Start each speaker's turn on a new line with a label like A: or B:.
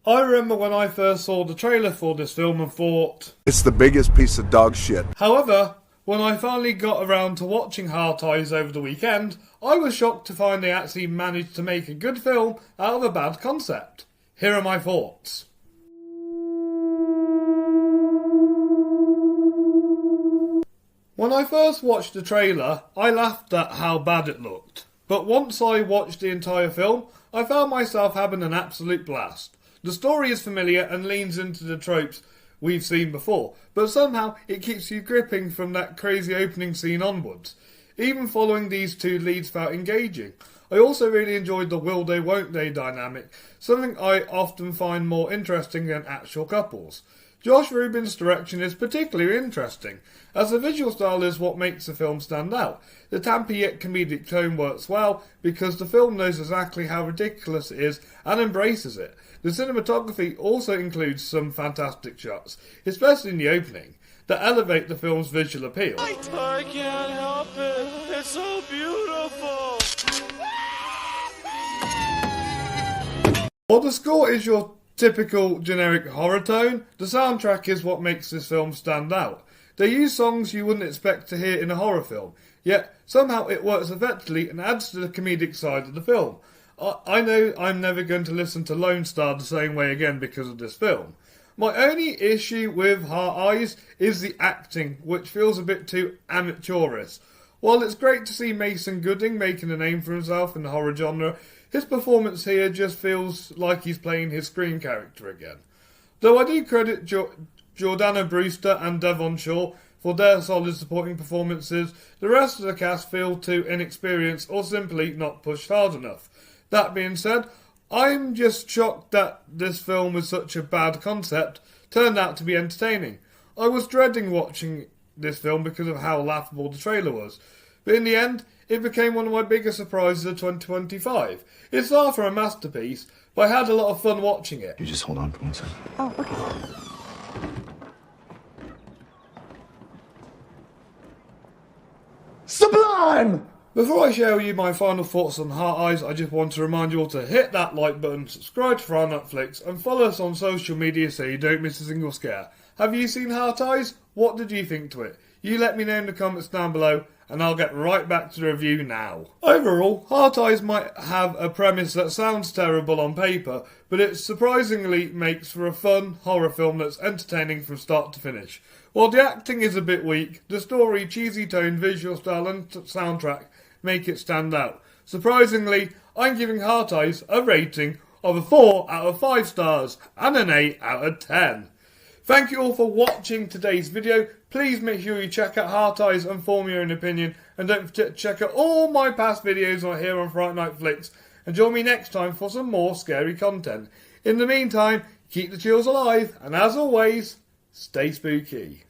A: I remember when I first saw the trailer for this film and thought,
B: it's the biggest piece of dog shit.
A: However, when I finally got around to watching Heart Eyes over the weekend, I was shocked to find they actually managed to make a good film out of a bad concept. Here are my thoughts. When I first watched the trailer, I laughed at how bad it looked. But once I watched the entire film, I found myself having an absolute blast. The story is familiar and leans into the tropes we've seen before, but somehow it keeps you gripping from that crazy opening scene onwards. Even following these two leads felt engaging. I also really enjoyed the will they won't they dynamic, something I often find more interesting than actual couples. Josh Rubin's direction is particularly interesting, as the visual style is what makes the film stand out. The tampy yet comedic tone works well because the film knows exactly how ridiculous it is and embraces it. The cinematography also includes some fantastic shots, especially in the opening, that elevate the film's visual appeal.
C: I can't help it. It's so beautiful.
A: While the score is your typical generic horror tone, the soundtrack is what makes this film stand out. They use songs you wouldn't expect to hear in a horror film, yet somehow it works effectively and adds to the comedic side of the film. I know I'm never going to listen to Lone Star the same way again because of this film. My only issue with Heart Eyes is the acting, which feels a bit too amateurish. While it's great to see Mason Gooding making a name for himself in the horror genre, his performance here just feels like he's playing his Scream character again. Though I do credit Jordana Brewster and Devon Shaw for their solid supporting performances, the rest of the cast feel too inexperienced or simply not pushed hard enough. That being said, I'm just shocked that this film with such a bad concept turned out to be entertaining. I was dreading watching this film because of how laughable the trailer was, but in the end, it became one of my biggest surprises of 2025. It's far from a masterpiece, but I had a lot of fun watching it.
D: You just hold on for 1 second.
E: Oh, okay.
D: Sublime!
A: Before I share with you my final thoughts on Heart Eyes, I just want to remind you all to hit that like button, subscribe to Fright on Flix, and follow us on social media so you don't miss a single scare. Have you seen Heart Eyes? What did you think to it? You let me know in the comments down below, and I'll get right back to the review now. Overall, Heart Eyes might have a premise that sounds terrible on paper, but it surprisingly makes for a fun horror film that's entertaining from start to finish. While the acting is a bit weak, the story, cheesy tone, visual style and soundtrack make it stand out. Surprisingly, I'm giving Heart Eyes a rating of a 4 out of 5 stars and an 8 out of 10. Thank you all for watching today's video. Please make sure you check out Heart Eyes and form your own opinion. And don't forget to check out all my past videos right here on Fright Night Flix. And join me next time for some more scary content. In the meantime, keep the chills alive. And as always, stay spooky.